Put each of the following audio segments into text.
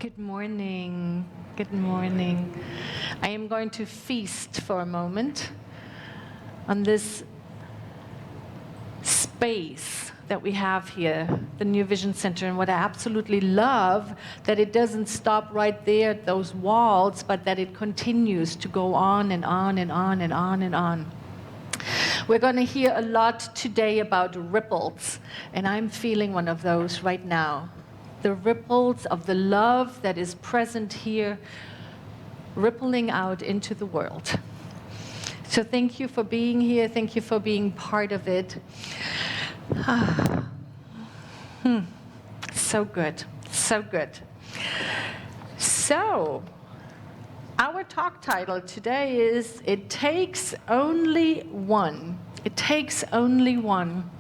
Good morning. Good morning. I am going to feast for a moment on this space that we have here, the New Vision Center, and what I absolutely love, that it doesn't stop right there at those walls, but that it continues to go on and on and on and on and on. We're going to hear a lot today about ripples, and I'm feeling one of those right now. The ripples of the love that is present here, rippling out into the world. So thank you for being here. Thank you for being part of it. So good. So good. So, our talk title today is It Takes Only One. It takes only one.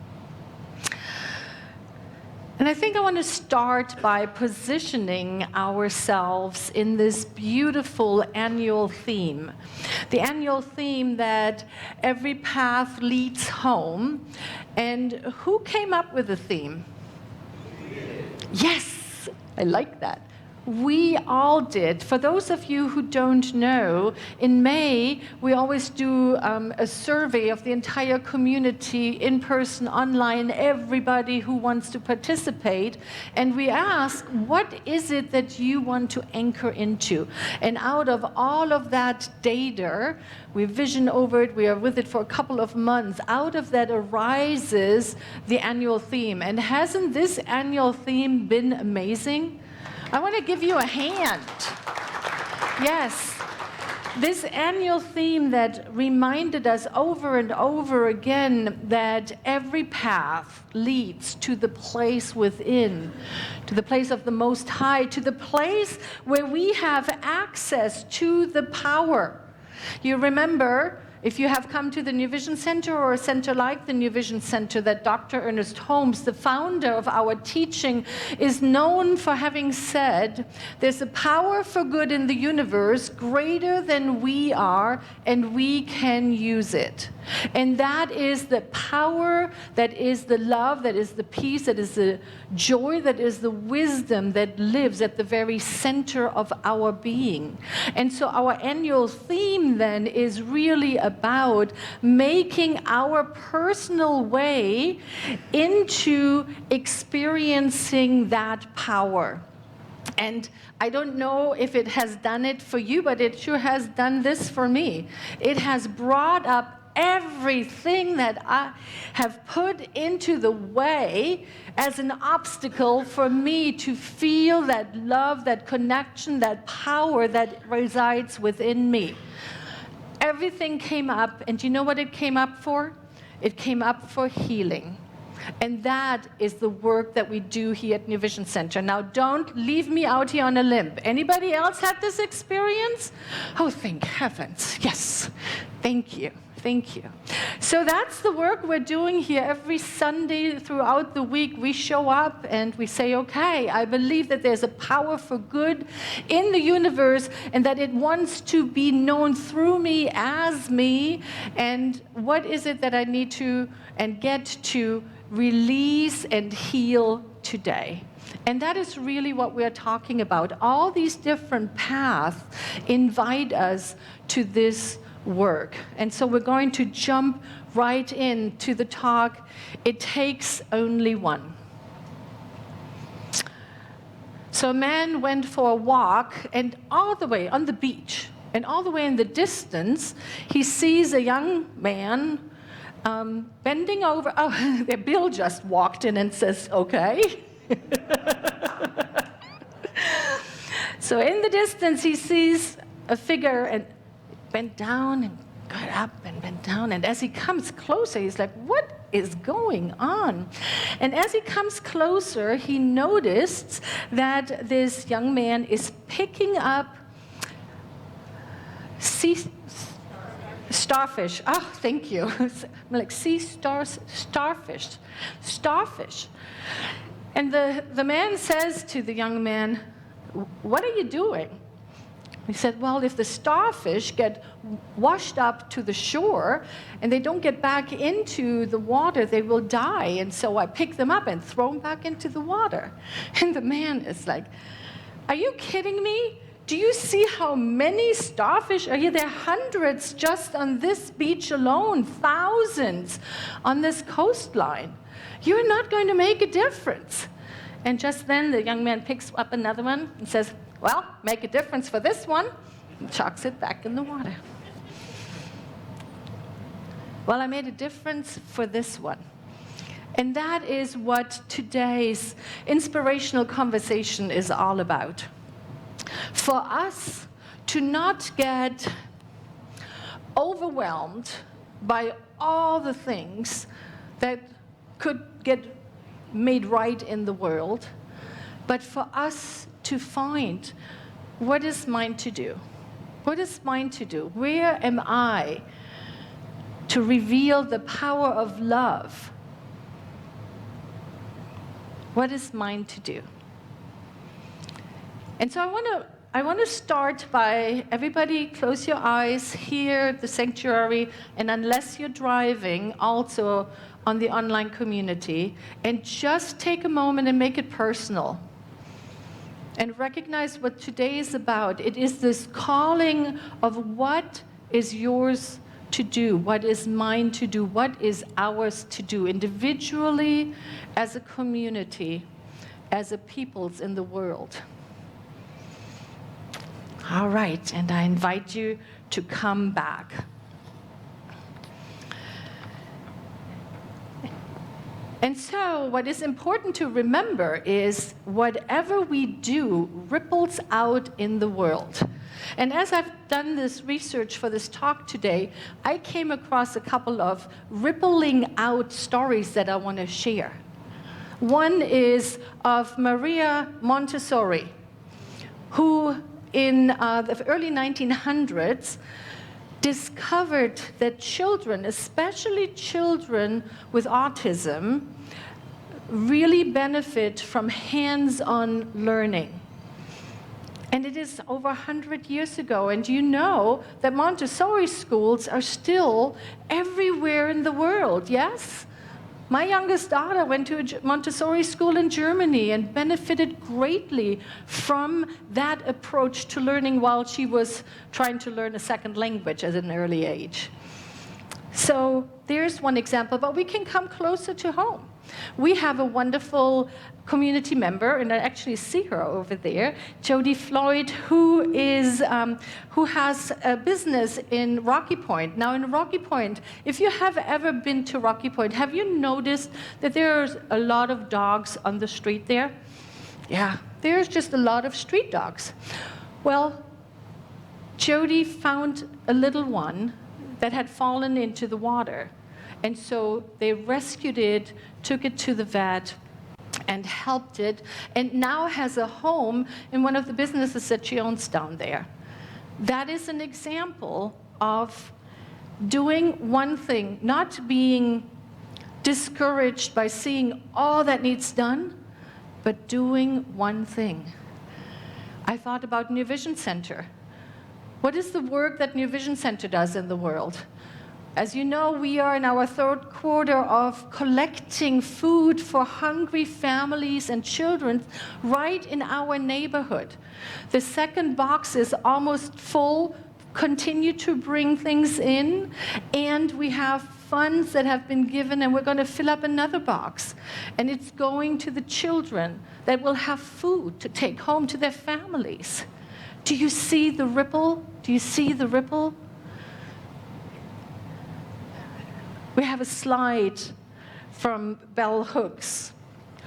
And I think I want to start by positioning ourselves in this beautiful annual theme. The annual theme that every path leads home. And who came up with the theme? Yes, I like that. We all did. For those of you who don't know, in May, we always do a survey of the entire community, in person, online, everybody who wants to participate. And we ask, what is it that you want to anchor into? And out of all of that data, we vision over it, we are with it for a couple of months. Out of that arises the annual theme. And hasn't this annual theme been amazing? I want to give you a hand. Yes, this annual theme that reminded us over and over again that every path leads to the place within, to the place of the Most High, to the place where we have access to the power. You remember, if you have come to the New Vision Center or a center like the New Vision Center, that Dr. Ernest Holmes, the founder of our teaching, is known for having said, there's a power for good in the universe greater than we are, and we can use it. And that is the power, that is the love, that is the peace, that is the joy, that is the wisdom that lives at the very center of our being. And so our annual theme then is really about making our personal way into experiencing that power. And I don't know if it has done it for you, but it sure has done this for me. It has brought up everything that I have put into the way as an obstacle for me to feel that love, that connection, that power that resides within me. Everything came up, and do you know what it came up for? It came up for healing. And that is the work that we do here at New Vision Center. Now, don't leave me out here on a limb. Anybody else had this experience? Oh, thank heavens. Yes. Thank you. Thank you. So that's the work we're doing here. Every Sunday throughout the week, we show up and we say, okay, I believe that there's a power for good in the universe and that it wants to be known through me as me. And what is it that I need to and get to release and heal today? And that is really what we're talking about. All these different paths invite us to this work. And so we're going to jump right into the talk. It takes only one. So a man went for a walk, and all the way on the beach, and all the way in the distance, he sees a young man bending over. Oh, Bill just walked in and says, okay. So in the distance, he sees a figure and bent down and got up and bent down. And as he comes closer, he's like, what is going on? And as he comes closer, he noticed that this young man is picking up starfish. Oh, thank you. I'm like starfish. And the man says to the young man, what are you doing? He said, well, if the starfish get washed up to the shore and they don't get back into the water, they will die. And so I pick them up and throw them back into the water. And the man is like, Are you kidding me? Do you see how many starfish are here? There are hundreds just on this beach alone, thousands on this coastline. You're not going to make a difference. And just then the young man picks up another one and says, well, make a difference for this one, and chucks it back in the water. Well, I made a difference for this one. And that is what today's inspirational conversation is all about. For us to not get overwhelmed by all the things that could get made right in the world, but for us to find what is mine to do. What is mine to do? Where am I to reveal the power of love? What is mine to do? And so I want to start by, everybody close your eyes here at the sanctuary, and unless you're driving, also on the online community, and just take a moment and make it personal. And recognize what today is about. It is this calling of what is yours to do, what is mine to do, what is ours to do, individually, as a community, as a peoples in the world. All right, and I invite you to come back. And so what is important to remember is whatever we do ripples out in the world. And as I've done this research for this talk today, I came across a couple of rippling out stories that I want to share. One is of Maria Montessori, who in the early 1900s discovered that children, especially children with autism, really benefit from hands-on learning. And it is over 100 years ago, and you know that Montessori schools are still everywhere in the world, yes? My youngest daughter went to a Montessori school in Germany and benefited greatly from that approach to learning while she was trying to learn a second language at an early age. So there's one example, but we can come closer to home. We have a wonderful community member, and I actually see her over there, Jodie Floyd, who has a business in Rocky Point. Now in Rocky Point, if you have ever been to Rocky Point, have you noticed that there's a lot of dogs on the street there? Yeah, there's just a lot of street dogs. Well, Jodie found a little one that had fallen into the water. And so they rescued it, took it to the vet, and helped it, and now has a home in one of the businesses that she owns down there. That is an example of doing one thing, not being discouraged by seeing all that needs done, but doing one thing. I thought about New Vision Center. What is the work that New Vision Center does in the world? As you know, we are in our third quarter of collecting food for hungry families and children right in our neighborhood. The second box is almost full, continue to bring things in, and we have funds that have been given, and we're going to fill up another box. And it's going to the children that will have food to take home to their families. Do you see the ripple? Do you see the ripple? We have a slide from Bell Hooks,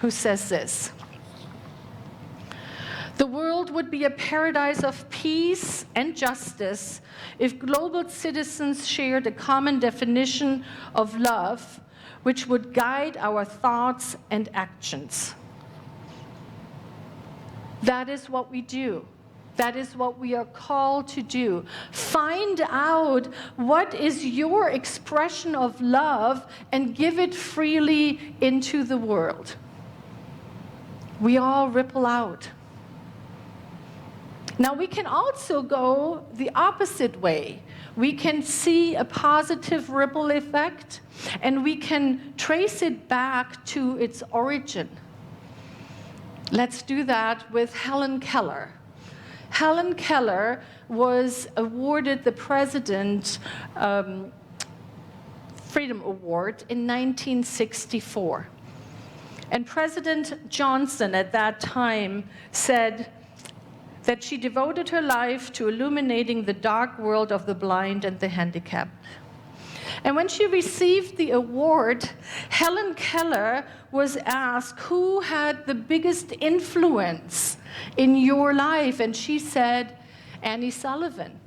who says this: "The world would be a paradise of peace and justice if global citizens shared a common definition of love, which would guide our thoughts and actions." That is what we do. That is what we are called to do. Find out what is your expression of love and give it freely into the world. We all ripple out. Now we can also go the opposite way. We can see a positive ripple effect, and we can trace it back to its origin. Let's do that with Helen Keller. Helen Keller was awarded the President Freedom Award in 1964. And President Johnson at that time said that she devoted her life to illuminating the dark world of the blind and the handicapped. And when she received the award, Helen Keller was asked, who had the biggest influence in your life? And she said, Annie Sullivan.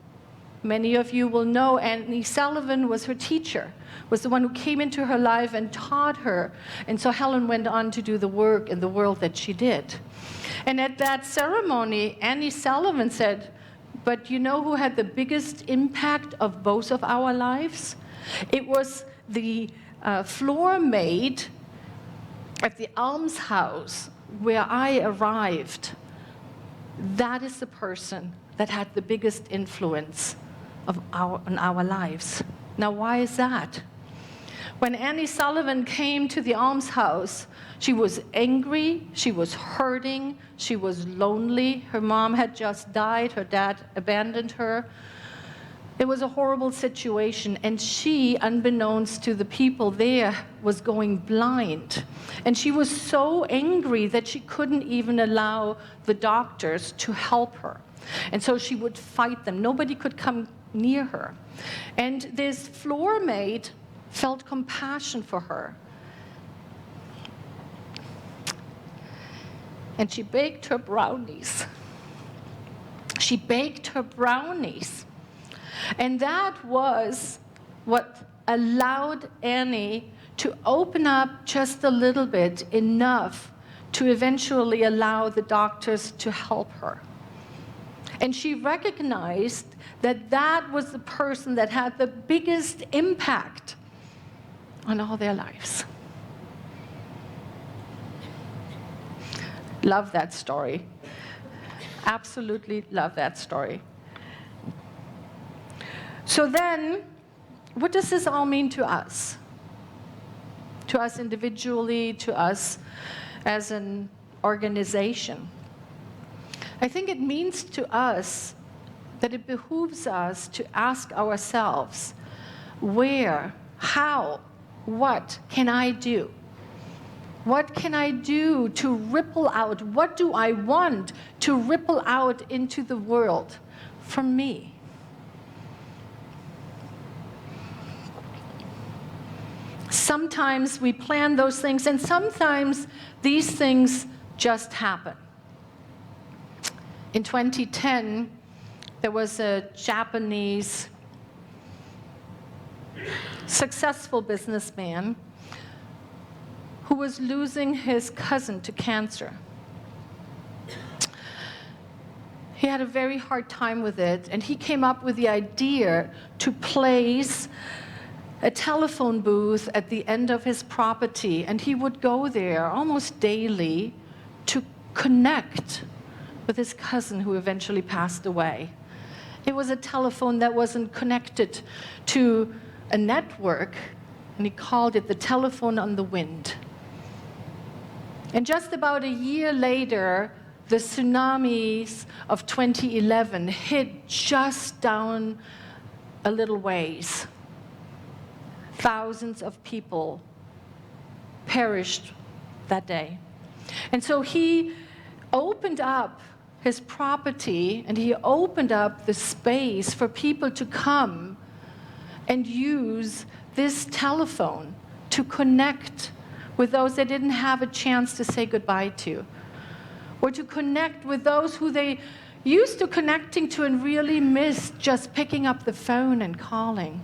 Many of you will know Annie Sullivan was her teacher, was the one who came into her life and taught her. And so Helen went on to do the work in the world that she did. And at that ceremony, Annie Sullivan said, but you know who had the biggest impact of both of our lives? It was the floor maid at the almshouse where I arrived. That is the person that had the biggest influence on our lives. Now, why is that? When Annie Sullivan came to the almshouse, she was angry, she was hurting, she was lonely. Her mom had just died, her dad abandoned her. It was a horrible situation, and she, unbeknownst to the people there, was going blind. And she was so angry that she couldn't even allow the doctors to help her. And so she would fight them. Nobody could come near her. And this floor maid felt compassion for her. And she baked her brownies. She baked her brownies. And that was what allowed Annie to open up just a little bit, enough to eventually allow the doctors to help her. And she recognized that that was the person that had the biggest impact on all their lives. Love that story. Absolutely love that story. So then, what does this all mean to us? To us individually, to us as an organization? I think it means to us that it behooves us to ask ourselves, where, how, what can I do? What can I do to ripple out? What do I want to ripple out into the world from me? Sometimes we plan those things, and sometimes these things just happen. In 2010, there was a Japanese successful businessman who was losing his cousin to cancer. He had a very hard time with it, and he came up with the idea to place a telephone booth at the end of his property, and he would go there almost daily to connect with his cousin who eventually passed away. It was a telephone that wasn't connected to a network, and he called it the telephone on the wind. And just about a year later, the tsunamis of 2011 hit just down a little ways. Thousands of people perished that day. And so he opened up his property, and he opened up the space for people to come and use this telephone to connect with those they didn't have a chance to say goodbye to, or to connect with those who they used to connecting to and really missed just picking up the phone and calling.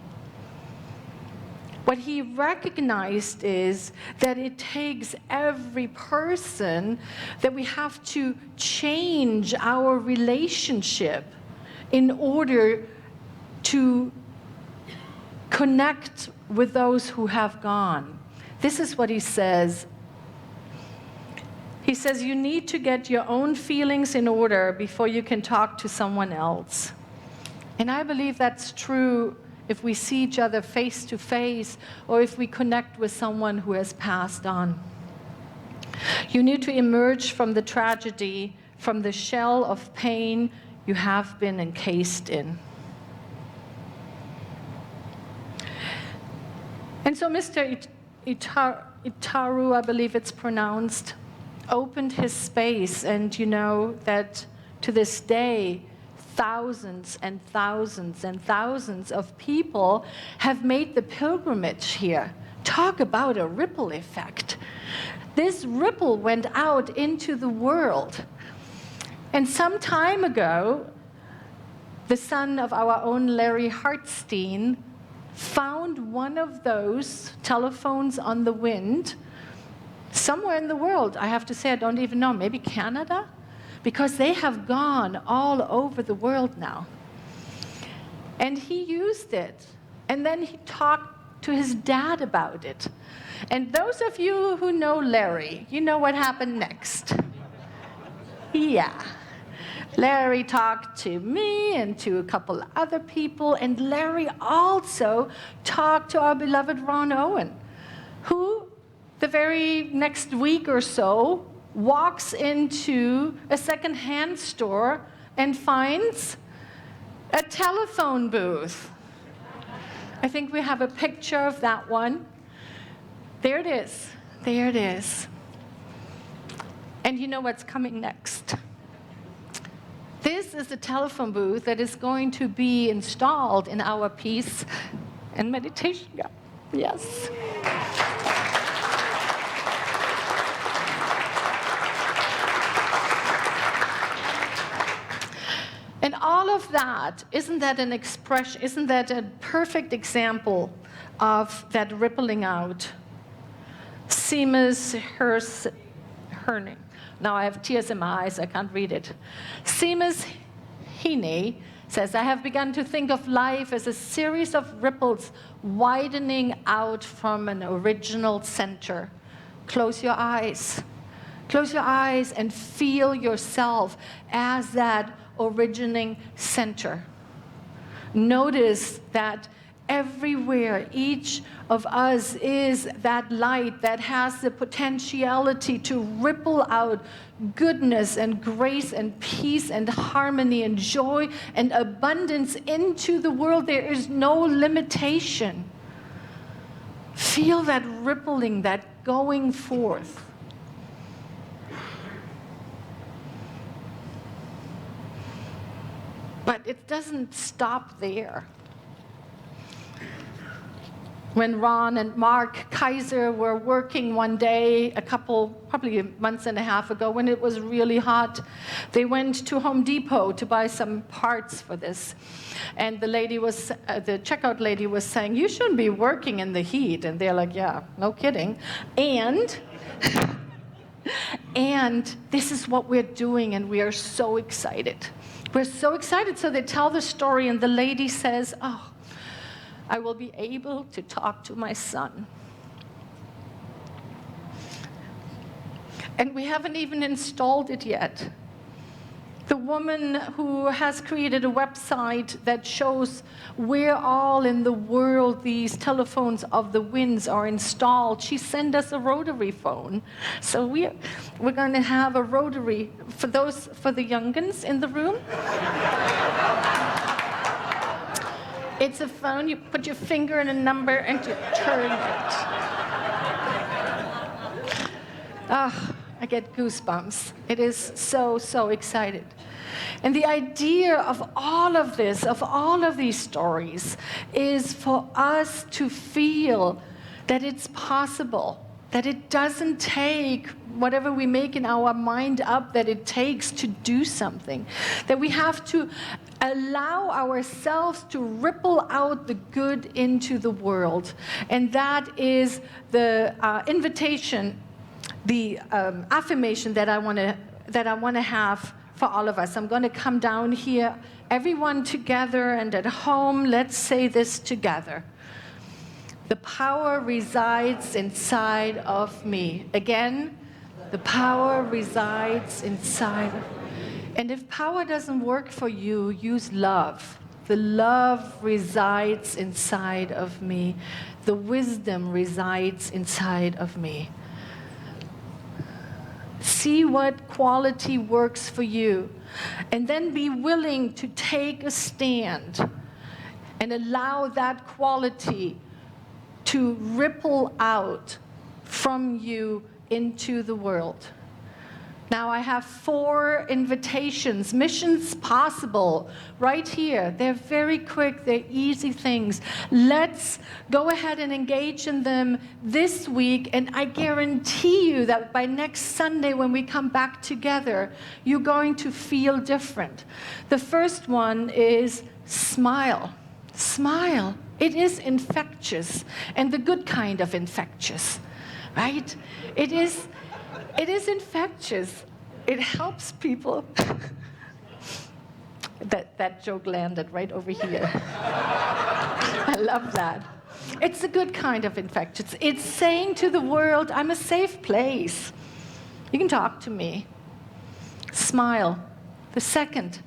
What he recognized is that it takes every person, that we have to change our relationship in order to connect with those who have gone. This is what he says. He says, you need to get your own feelings in order before you can talk to someone else. And I believe that's true if we see each other face to face, or if we connect with someone who has passed on. You need to emerge from the tragedy, from the shell of pain you have been encased in. And so Mr. Itaru, I believe it's pronounced, opened his space, and you know that to this day, thousands and thousands and thousands of people have made the pilgrimage here. Talk about a ripple effect. This ripple went out into the world. And some time ago, the son of our own Larry Hartstein found one of those telephones on the wind somewhere in the world. I have to say, I don't even know, maybe Canada? Because they have gone all over the world now. And he used it. And then he talked to his dad about it. And those of you who know Larry, you know what happened next. Yeah. Larry talked to me and to a couple other people, and Larry also talked to our beloved Ron Owen, who the very next week or so walks into a second-hand store and finds a telephone booth. I think we have a picture of that one. There it is. There it is. And you know what's coming next? This is a telephone booth that is going to be installed in our peace and meditation gap. Yes. And all of that, isn't that an expression, isn't that a perfect example of that rippling out? Seamus Herning. Now I have tears in my eyes, I can't read it. Seamus Heaney says, I have begun to think of life as a series of ripples widening out from an original center. Close your eyes. Close your eyes and feel yourself as that originating center. Notice that everywhere, each of us is that light that has the potentiality to ripple out goodness and grace and peace and harmony and joy and abundance into the world. There is no limitation. Feel that rippling, that going forth. But it doesn't stop there. When Ron and Mark Kaiser were working one day, probably a month and a half ago, when it was really hot, they went to Home Depot to buy some parts for this. And the checkout lady was saying, you shouldn't be working in the heat. And they're like, yeah, no kidding. And this is what we're doing, and we are so excited. We're so excited. So they tell the story, and the lady says, oh, I will be able to talk to my son. And we haven't even installed it yet. The woman who has created a website that shows where all in the world these telephones of the winds are installed, she sent us a rotary phone. So we're going to have a rotary for the youngins in the room. It's a phone, you put your finger in a number and you turn it. Ah, I get goosebumps. It is so, so excited. And the idea of all of this, of all of these stories, is for us to feel that it's possible, that it doesn't take whatever we make in our mind up that it takes to do something, that we have to allow ourselves to ripple out the good into the world. And that is the invitation, the affirmation that I want to have for all of us. I'm going to come down here, everyone together, and at home, let's say this together. The power resides inside of me. Again, the power resides inside of me. And if power doesn't work for you, use love. The love resides inside of me. The wisdom resides inside of me. See what quality works for you. And then be willing to take a stand and allow that quality to ripple out from you into the world. Now I have 4 invitations, missions possible, right here. They're very quick, they're easy things. Let's go ahead and engage in them this week, and I guarantee you that by next Sunday when we come back together, you're going to feel different. The first one is smile. Smile. It is infectious, and the good kind of infectious, right? It is infectious. It helps people. That joke landed right over here. I love that. It's a good kind of infectious. It's saying to the world, I'm a safe place. You can talk to me. Smile. The second,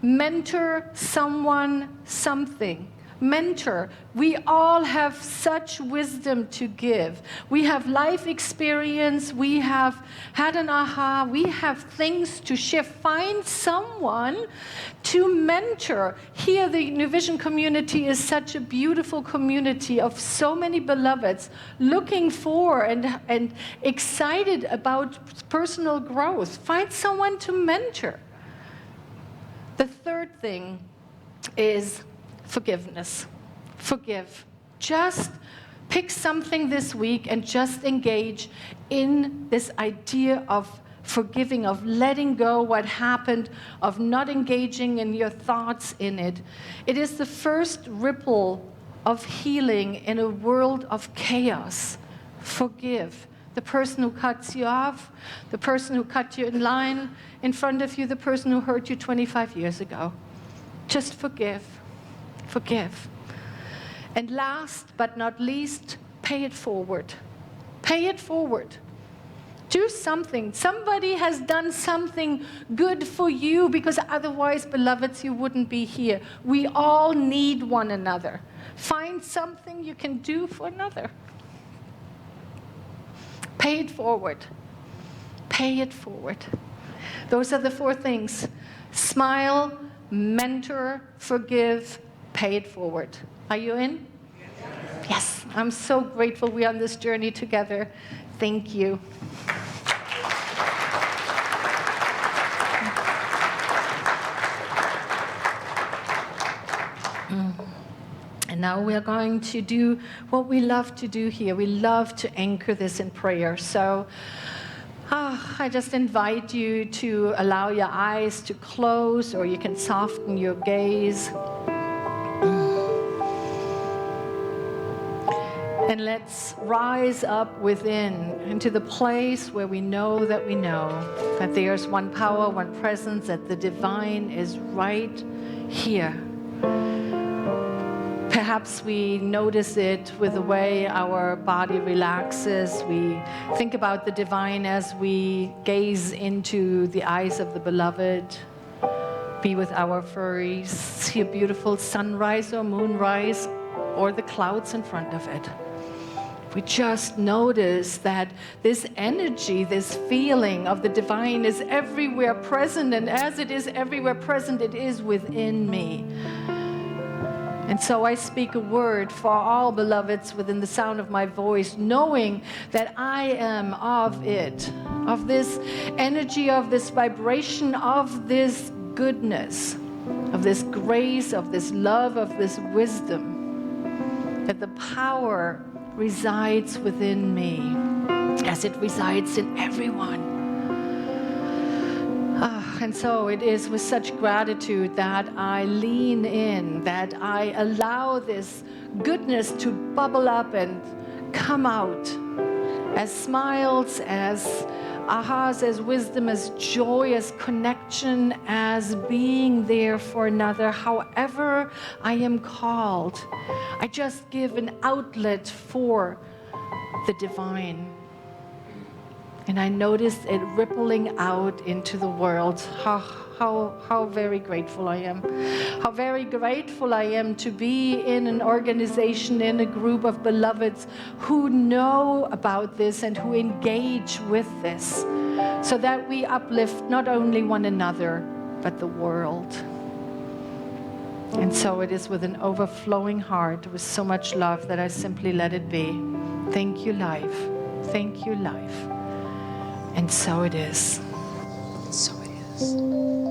mentor someone something. Mentor. We all have such wisdom to give. We have life experience. We have had an aha. We have things to share. Find someone to mentor. Here, the New Vision community is such a beautiful community of so many beloveds looking for and excited about personal growth. Find someone to mentor. The third thing is forgiveness. Forgive. Just pick something this week and just engage in this idea of forgiving, of letting go what happened, of not engaging in your thoughts in it. It is the first ripple of healing in a world of chaos. Forgive. The person who cuts you off, the person who cut you in line in front of you, the person who hurt you 25 years ago. Just forgive. Forgive. And last but not least, pay it forward. Pay it forward. Do something. Somebody has done something good for you, because otherwise, beloveds, you wouldn't be here. We all need one another. Find something you can do for another. Pay it forward. Pay it forward. Those are the 4 things. Smile, mentor, forgive, pay it forward. Are you in? Yes. I'm so grateful we're on this journey together. Thank you. And now we are going to do what we love to do here. We love to anchor this in prayer. So I just invite you to allow your eyes to close, or you can soften your gaze. And let's rise up within into the place where we know that there's one power, one presence, that the divine is right here. Perhaps we notice it with the way our body relaxes. We think about the divine as we gaze into the eyes of the beloved. Be with our furries, see a beautiful sunrise or moonrise, or the clouds in front of it. We just notice that this energy, this feeling of the divine is everywhere present, and as it is everywhere present, it is within me. And so I speak a word for all beloveds within the sound of my voice, knowing that I am of it, of this energy, of this vibration, of this goodness, of this grace, of this love, of this wisdom, that the power resides within me as it resides in everyone. And so it is with such gratitude that I lean in, that I allow this goodness to bubble up and come out as smiles, as ahas, as wisdom, as joy, as connection, as being there for another. However I am called, I just give an outlet for the divine. And I notice it rippling out into the world. How very grateful I am. How very grateful I am to be in an organization, in a group of beloveds who know about this and who engage with this. so that we uplift not only one another, but the world. And so it is with an overflowing heart, with so much love, that I simply let it be. Thank you, life. Thank you, life. And so it is. So it is.